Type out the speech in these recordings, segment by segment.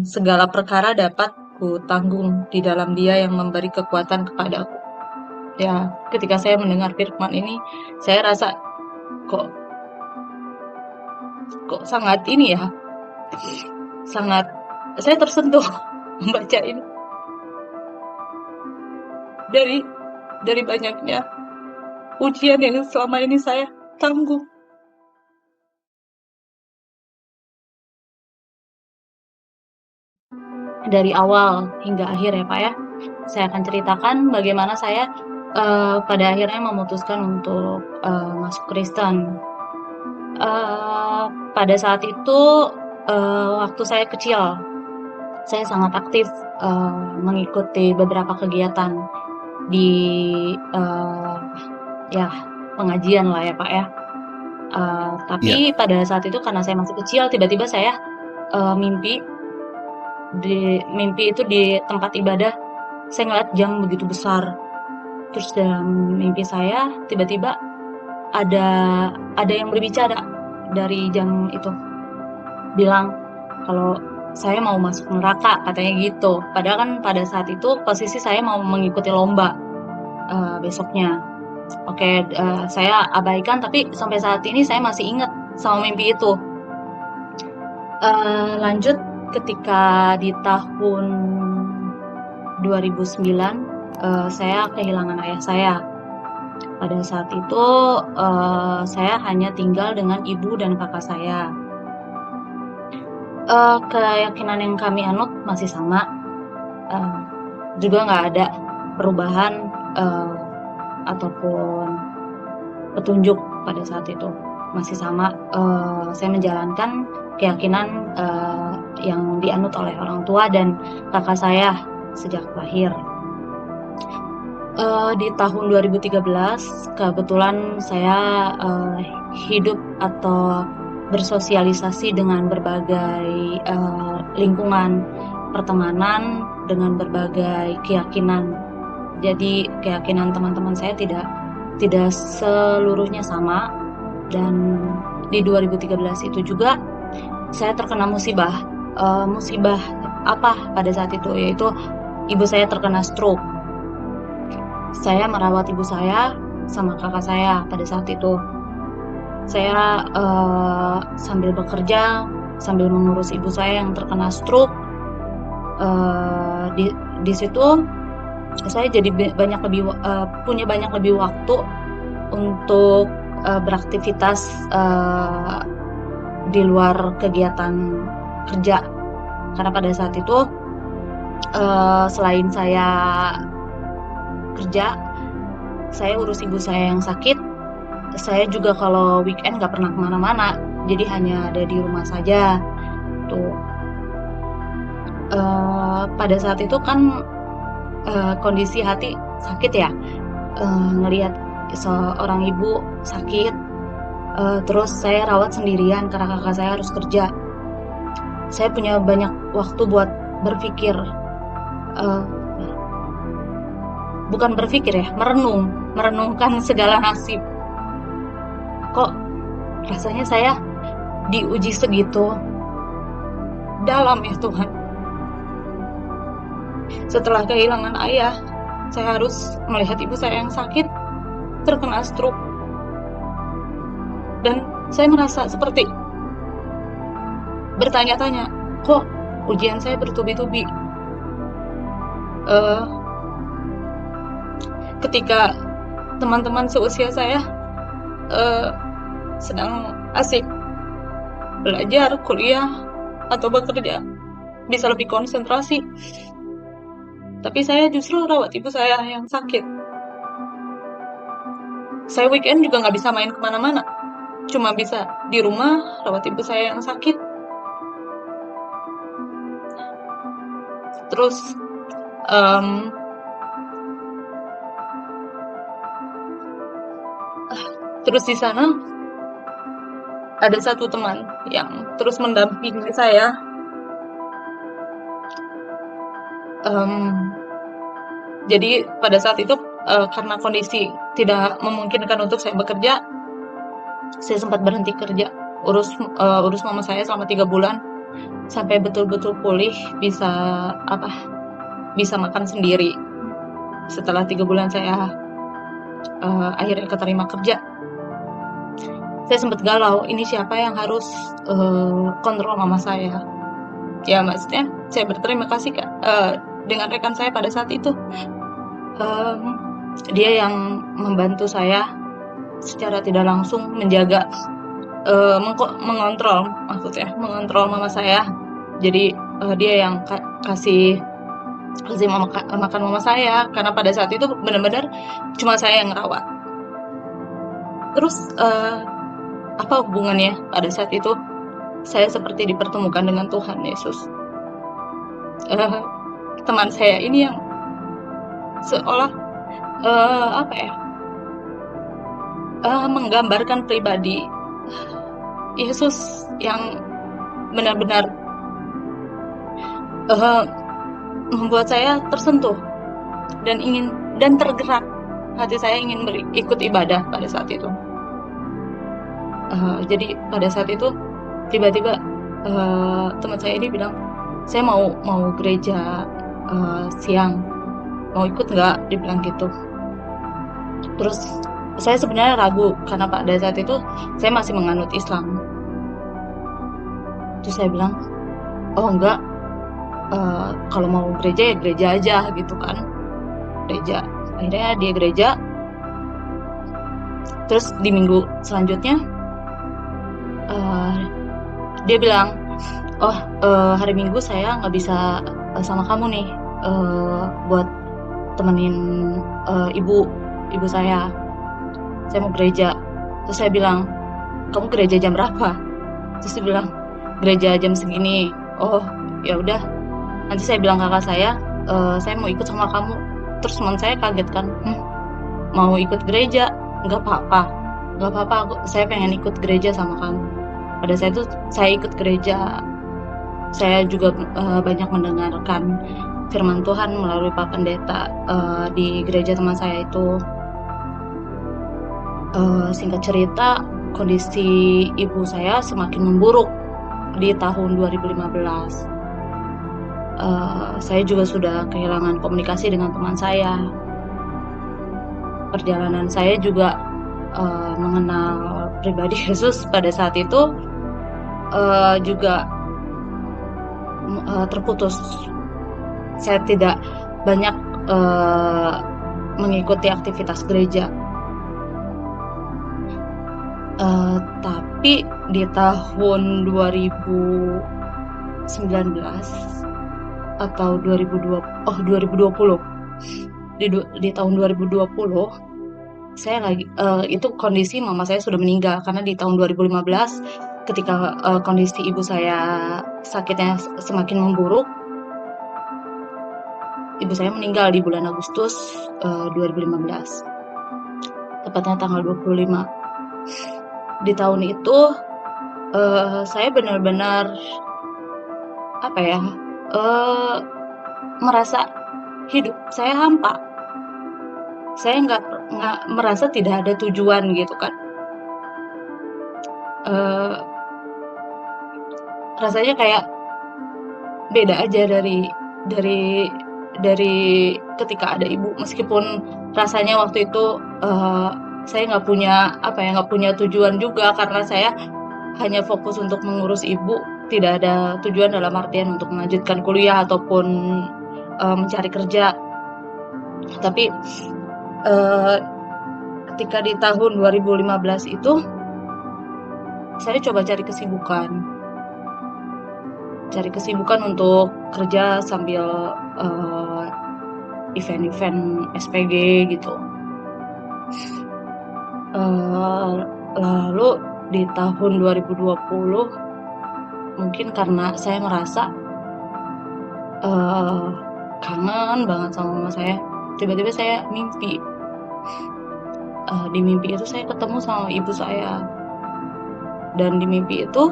segala perkara dapat kutanggung di dalam Dia yang memberi kekuatan kepadaku. Ya, ketika saya mendengar firman ini, saya rasa kok kok sangat ini ya, sangat saya tersentuh membaca ini dari banyaknya ujian yang selama ini saya tanggung. Dari awal hingga akhir ya Pak ya. Saya akan ceritakan bagaimana saya pada akhirnya memutuskan untuk masuk Kristen. Pada saat itu waktu saya kecil, saya sangat aktif mengikuti beberapa kegiatan di ya pengajian lah ya Pak ya. Tapi Iya. pada saat itu karena saya masih kecil, tiba-tiba saya mimpi itu di tempat ibadah. Saya ngeliat jam begitu besar. Terus dalam mimpi saya tiba-tiba ada yang berbicara dari jam itu, bilang kalau saya mau masuk neraka, katanya gitu. Padahal kan pada saat itu posisi saya mau mengikuti lomba besoknya. Oke, saya abaikan, tapi sampai saat ini saya masih ingat sama mimpi itu. Lanjut ketika di tahun 2009 saya kehilangan ayah saya. Pada saat itu saya hanya tinggal dengan ibu dan kakak saya. Keyakinan yang kami anut masih sama, juga nggak ada perubahan ataupun petunjuk pada saat itu, masih sama. Saya menjalankan keyakinan yang dianut oleh orang tua dan kakak saya sejak lahir. Di tahun 2013 kebetulan saya hidup atau bersosialisasi dengan berbagai lingkungan pertemanan dengan berbagai keyakinan. Jadi keyakinan teman-teman saya tidak seluruhnya sama, dan di 2013 itu juga saya terkena musibah. Musibah apa pada saat itu? Yaitu ibu saya terkena stroke. Saya merawat ibu saya sama kakak saya pada saat itu. Saya sambil bekerja, sambil mengurus ibu saya yang terkena stroke. Di situ saya jadi punya banyak lebih waktu untuk beraktivitas di luar kegiatan kerja. Karena pada saat itu selain saya kerja, saya urus ibu saya yang sakit. Saya juga kalau weekend nggak pernah kemana-mana, jadi hanya ada di rumah saja. Tuh. Pada saat itu kan kondisi hati sakit ya, ngelihat seorang ibu sakit, terus saya rawat sendirian karena kakak saya harus kerja. Saya punya banyak waktu buat berpikir, bukan berpikir ya, merenungkan segala nasib. Kok rasanya saya diuji segitu dalam ya Tuhan. Setelah kehilangan ayah, saya harus melihat ibu saya yang sakit, terkena stroke. Dan saya merasa seperti bertanya-tanya, kok ujian saya bertubi-tubi? Ketika teman-teman seusia saya sedang asik belajar, kuliah, atau bekerja, bisa lebih konsentrasi. Tapi saya justru rawat ibu saya yang sakit. Saya weekend juga nggak bisa main kemana-mana. Cuma bisa di rumah rawat ibu saya yang sakit. Terus di sana ada satu teman yang terus mendampingi saya. Jadi pada saat itu karena kondisi tidak memungkinkan untuk saya bekerja, saya sempat berhenti kerja, urus mama saya selama 3 bulan. sampai betul-betul pulih, bisa bisa makan sendiri. Setelah 3 bulan saya akhirnya keterima kerja, saya sempat galau, ini siapa yang harus kontrol mama saya. Ya maksudnya saya berterima kasih dengan rekan saya pada saat itu. Dia yang membantu saya secara tidak langsung menjaga, mengontrol mama saya. Jadi dia yang kasih makan mama saya, karena pada saat itu benar-benar cuma saya yang ngerawat. Terus apa hubungannya pada saat itu saya seperti dipertemukan dengan Tuhan Yesus. Teman saya ini yang seolah menggambarkan pribadi Yesus yang benar-benar membuat saya tersentuh dan tergerak. Hati saya ingin ikut ibadah pada saat itu. Jadi pada saat itu tiba-tiba teman saya ini bilang, saya mau gereja siang, mau ikut nggak? Dibilang gitu. Terus saya sebenarnya ragu karena pada saat itu saya masih menganut Islam. Terus saya bilang, oh enggak, kalau mau gereja ya gereja aja gitu kan, gereja. Akhirnya dia gereja. Terus di minggu selanjutnya dia bilang, oh hari Minggu saya nggak bisa sama kamu nih, buat temenin ibu saya mau gereja. Terus saya bilang, kamu gereja jam berapa? Terus dia bilang, gereja jam segini. Oh ya udah, nanti saya bilang kakak saya mau ikut sama kamu. Terus teman saya kaget kan, mau ikut gereja? Nggak apa-apa, saya pengen ikut gereja sama kamu. Pada saat itu saya ikut gereja. Saya juga banyak mendengarkan firman Tuhan melalui Pak Pendeta di gereja teman saya itu. Singkat cerita, kondisi ibu saya semakin memburuk di tahun 2015. Saya juga sudah kehilangan komunikasi dengan teman saya. Perjalanan saya juga mengenal pribadi Yesus pada saat itu juga terputus. Saya tidak banyak mengikuti aktivitas gereja. Tapi di tahun 2019 atau 2020, di tahun 2020 saya lagi itu kondisi mama saya sudah meninggal, karena di tahun 2015 ketika kondisi ibu saya sakitnya semakin memburuk, ibu saya meninggal di bulan Agustus 2015, tepatnya tanggal 25. Di tahun itu saya benar-benar merasa hidup saya hampa. Saya nggak merasa tidak ada tujuan gitu kan. Rasanya kayak beda aja dari ketika ada ibu. Meskipun rasanya waktu itu saya nggak punya tujuan juga, karena saya hanya fokus untuk mengurus ibu, tidak ada tujuan dalam artian untuk melanjutkan kuliah ataupun mencari kerja. Tapi ketika di tahun 2015 itu saya coba cari kesibukan untuk kerja sambil event-event SPG gitu. Lalu di tahun 2020 mungkin karena saya merasa kangen banget sama mama saya, tiba-tiba saya mimpi. Di mimpi itu saya ketemu sama ibu saya, dan di mimpi itu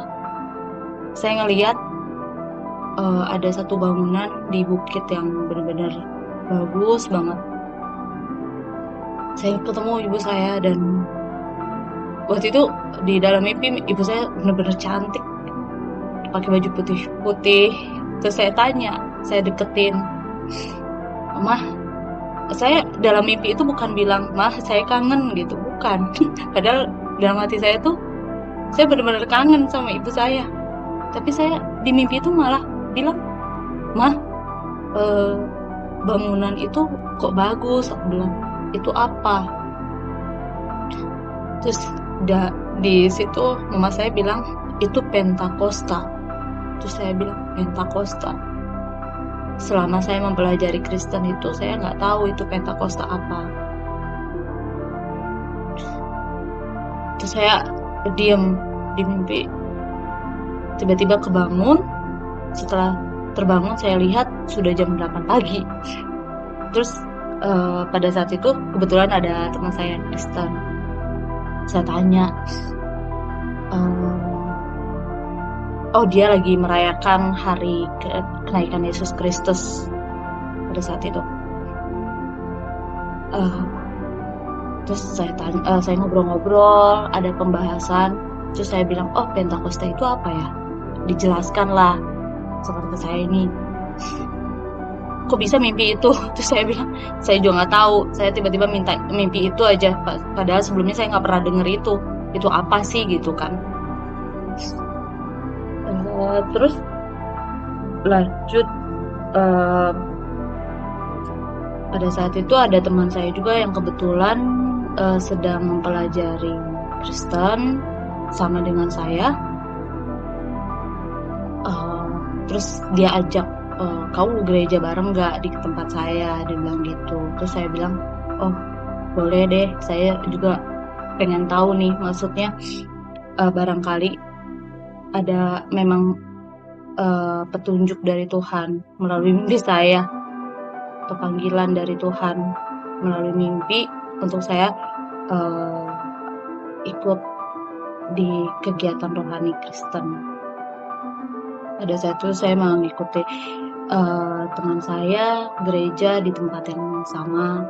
saya ngelihat ada satu bangunan di bukit yang benar-benar bagus banget. Saya ketemu ibu saya, dan waktu itu di dalam mimpi ibu saya benar-benar cantik, pakai baju putih-putih. Terus saya tanya, saya deketin, "Mah," saya dalam mimpi itu bukan bilang, "Mah, saya kangen," gitu, bukan. Padahal dalam hati saya tuh, saya benar-benar kangen sama ibu saya. Tapi saya di mimpi itu malah bilang, "Mah, eh, bangunan itu kok bagus," aku bilang. "Itu apa?" Terus di situ mama saya bilang, "Itu Pentakosta." Terus saya bilang, "Pentakosta?" Selama saya mempelajari Kristen itu, saya nggak tahu itu Pentakosta apa. Terus saya diam di mimpi. Tiba-tiba kebangun. Setelah terbangun, saya lihat sudah jam 8 pagi. Terus pada saat itu kebetulan ada teman saya Kristen. Saya tanya, dia lagi merayakan hari kenaikan Yesus Kristus pada saat itu. Terus saya ngobrol-ngobrol, ada pembahasan. Terus saya bilang, "Oh, Pentakosta itu apa ya?" Dijelaskanlah seperti saya ini. "Kok bisa mimpi itu?" Terus saya bilang, "Saya juga nggak tahu. Saya tiba-tiba minta mimpi itu aja. Padahal sebelumnya saya nggak pernah denger itu. Itu apa sih gitu kan?" Terus lanjut, pada saat itu ada teman saya juga yang kebetulan sedang mempelajari Kristen sama dengan saya. Terus dia ajak, "Kamu gereja bareng nggak di tempat saya?" Dia bilang gitu. Terus saya bilang, "Oh, boleh deh. Saya juga pengen tahu nih, maksudnya barangkali ada memang petunjuk dari Tuhan melalui mimpi saya, atau panggilan dari Tuhan melalui mimpi untuk saya ikut di kegiatan rohani Kristen." Pada saat itu saya mengikuti teman saya gereja di tempat yang sama.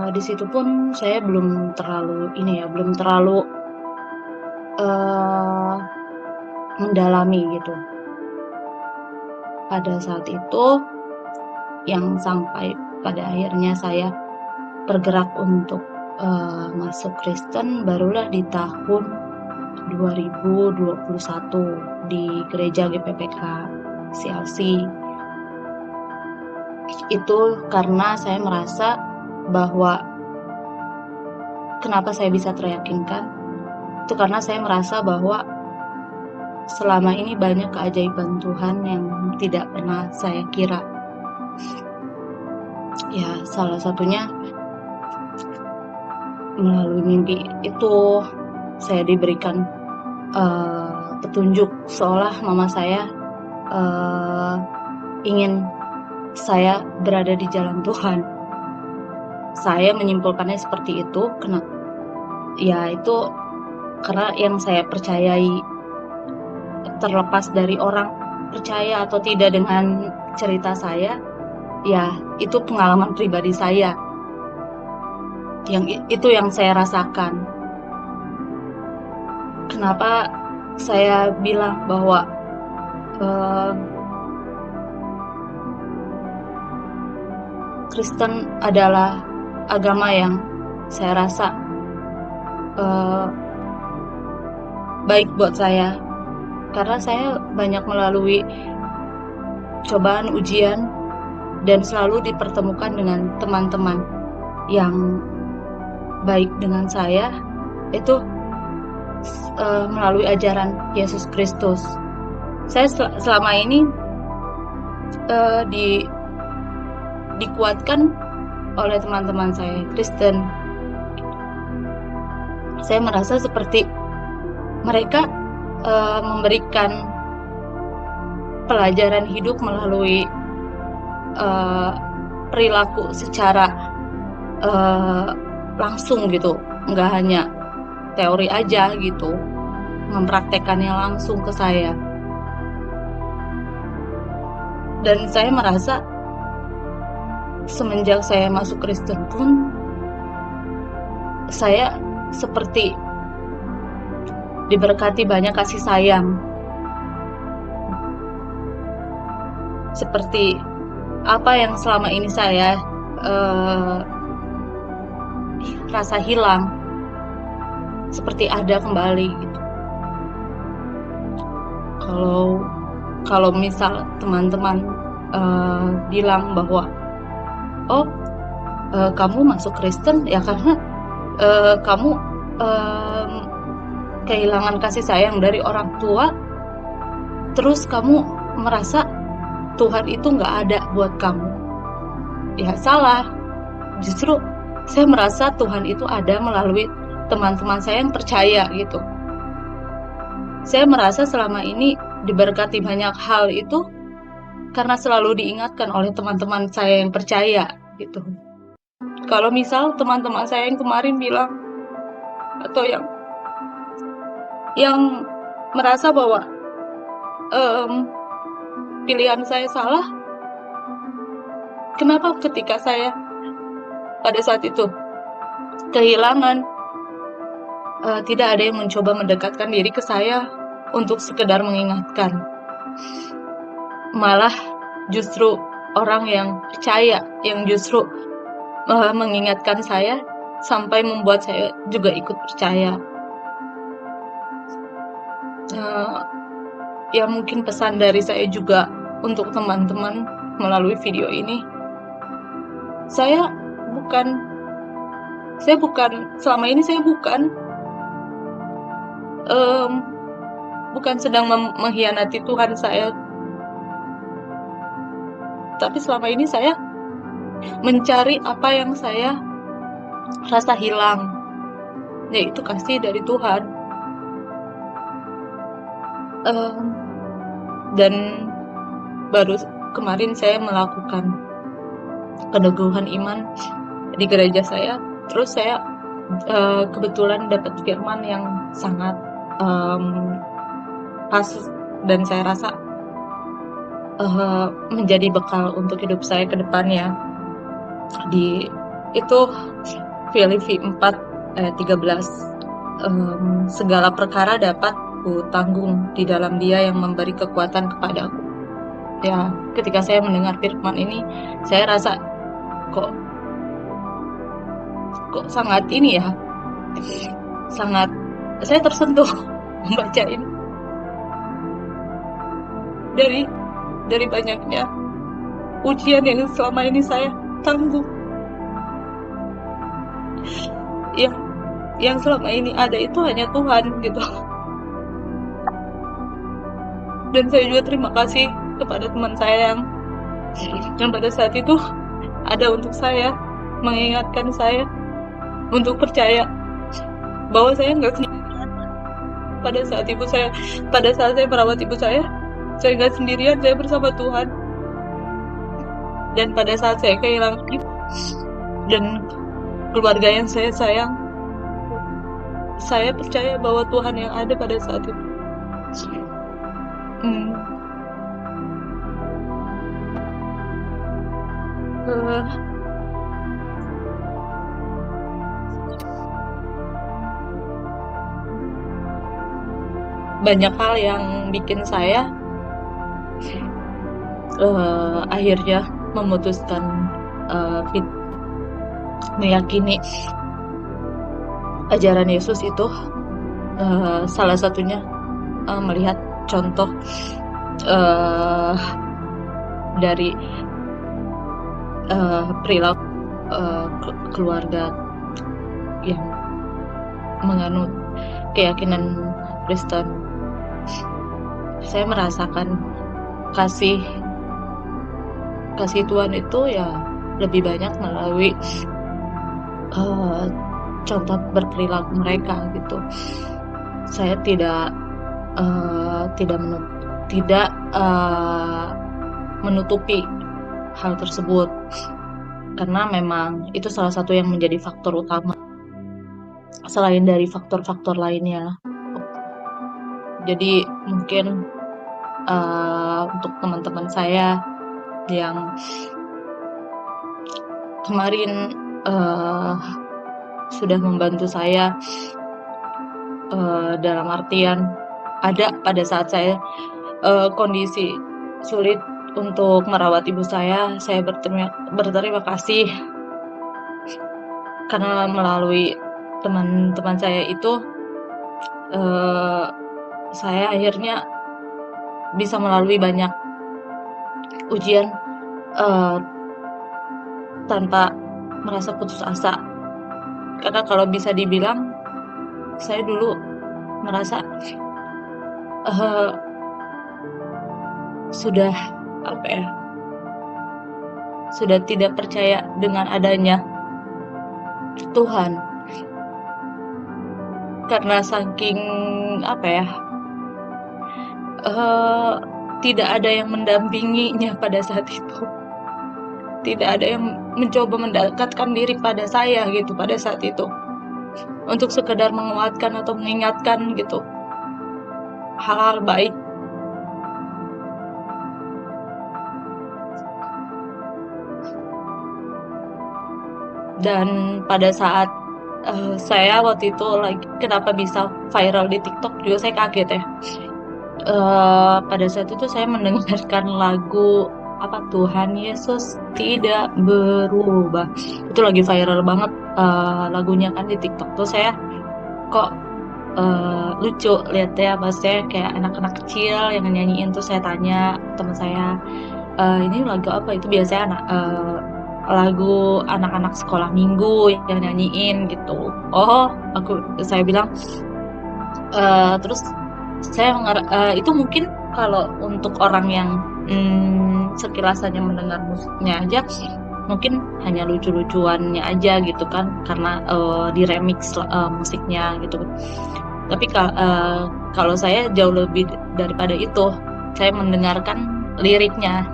Di situ pun saya belum terlalu mendalami gitu. Pada saat itu yang sampai pada akhirnya saya bergerak untuk masuk Kristen barulah di tahun 2021 di gereja GPPK CLC. Itu karena saya merasa bahwa kenapa saya bisa teryakinkan, itu karena saya merasa bahwa selama ini banyak keajaiban Tuhan yang tidak pernah saya kira. Ya, salah satunya melalui mimpi itu saya diberikan petunjuk, seolah mama saya ingin saya berada di jalan Tuhan. Saya menyimpulkannya seperti itu, itu karena yang saya percayai, terlepas dari orang percaya atau tidak dengan cerita saya, ya itu pengalaman pribadi saya. Itu yang saya rasakan. Kenapa saya bilang bahwa Kristen adalah agama yang saya rasa baik buat saya, karena saya banyak melalui cobaan, ujian, dan selalu dipertemukan dengan teman-teman yang baik dengan saya, itu melalui ajaran Yesus Kristus. Saya selama ini dikuatkan oleh teman-teman saya Kristen. Saya merasa seperti mereka memberikan pelajaran hidup melalui perilaku secara langsung gitu, nggak hanya teori aja gitu, mempraktekannya langsung ke saya. Dan saya merasa semenjak saya masuk Kristen pun saya seperti diberkati banyak kasih sayang, seperti apa yang selama ini saya uh, rasa hilang, seperti ada kembali gitu. Kalau kalau misal teman-teman bilang bahwa oh kamu masuk Kristen ya karena kamu kehilangan kasih sayang dari orang tua, terus kamu merasa Tuhan itu nggak ada buat kamu. Ya salah. Justru saya merasa Tuhan itu ada melalui teman-teman saya yang percaya gitu. Saya merasa selama ini diberkati banyak hal itu karena selalu diingatkan oleh teman-teman saya yang percaya gitu. Kalau misal teman-teman saya yang kemarin bilang atau yang merasa bahwa pilihan saya salah, kenapa ketika saya pada saat itu kehilangan, tidak ada yang mencoba mendekatkan diri ke saya untuk sekedar mengingatkan. Malah justru orang yang percaya yang justru mengingatkan saya sampai membuat saya juga ikut percaya. Ya mungkin pesan dari saya juga untuk teman-teman melalui video ini, saya bukan selama ini saya bukan sedang mengkhianati Tuhan saya, tapi selama ini saya mencari apa yang saya rasa hilang, yaitu kasih dari Tuhan. Dan baru kemarin saya melakukan peneguhan iman di gereja saya, terus saya kebetulan dapat firman yang sangat pas dan saya rasa menjadi bekal untuk hidup saya ke depannya. Itu Filipi 4 ayat 13, segala perkara dapat ku tanggung di dalam Dia yang memberi kekuatan kepadaku. Ya, ketika saya mendengar firman ini, saya rasa kok sangat ini ya, sangat saya tersentuh membaca ini. Dari banyaknya ujian yang selama ini saya tanggung, yang selama ini ada itu hanya Tuhan gitu. Dan saya juga terima kasih kepada teman saya yang pada saat itu ada untuk saya, mengingatkan saya untuk percaya bahwa saya nggak sendirian. Pada saat saya merawat ibu saya nggak sendirian, saya bersama Tuhan. Dan pada saat saya kehilangan ibu dan keluarga yang saya sayang, saya percaya bahwa Tuhan yang ada pada saat itu. Banyak hal yang bikin saya akhirnya memutuskan meyakini ajaran Yesus itu, salah satunya melihat contoh dari perilaku keluarga yang menganut keyakinan Kristen. Saya merasakan kasih Tuhan itu ya lebih banyak melalui contoh berperilaku mereka gitu. Saya tidak menutupi hal tersebut karena memang itu salah satu yang menjadi faktor utama selain dari faktor-faktor lainnya. Jadi mungkin untuk teman-teman saya yang kemarin sudah membantu saya dalam artian ada pada saat saya kondisi sulit untuk merawat ibu saya berterima kasih karena melalui teman-teman saya itu, saya akhirnya bisa melalui banyak ujian, eee, tanpa merasa putus asa. Karena kalau bisa dibilang, saya dulu merasa, eee, sudah apa ya, sudah tidak percaya dengan adanya Tuhan. Karena saking apa ya, eee, tidak ada yang mendampinginya pada saat itu. Tidak ada yang mencoba mendekatkan diri pada saya gitu pada saat itu. Untuk sekedar menguatkan atau mengingatkan gitu, hal-hal baik. Dan pada saat, saya waktu itu kenapa bisa viral di TikTok juga saya kaget ya. Pada saat itu saya mendengarkan lagu, apa, Tuhan Yesus Tidak Berubah. Itu lagi viral banget, lagunya kan di TikTok tuh saya kok, lucu lihatnya, maksudnya kayak anak-anak kecil yang nyanyiin, tuh saya tanya teman saya, "Ini lagu apa?" Itu biasanya lagu anak-anak sekolah minggu yang nyanyiin gitu. "Oh," saya bilang, terus itu mungkin kalau untuk orang yang, sekilas hanya mendengar musiknya aja, mungkin hanya lucu-lucuannya aja gitu kan, karena, di-remix musiknya gitu. Tapi kalau saya jauh lebih daripada itu, saya mendengarkan liriknya,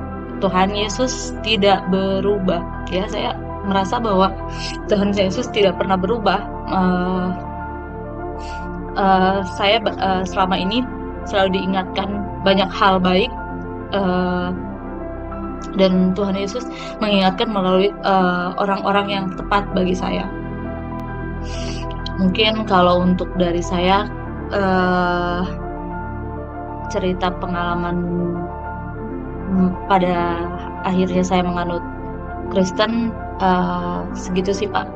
Tuhan Yesus tidak berubah. Ya saya merasa bahwa Tuhan Yesus tidak pernah berubah, eee saya selama ini selalu diingatkan banyak hal baik, eee, dan Tuhan Yesus mengingatkan melalui, orang-orang yang tepat bagi saya. Mungkin kalau untuk dari saya, eee, cerita pengalaman, pada akhirnya saya menganut Kristen, segitu sih, Pak.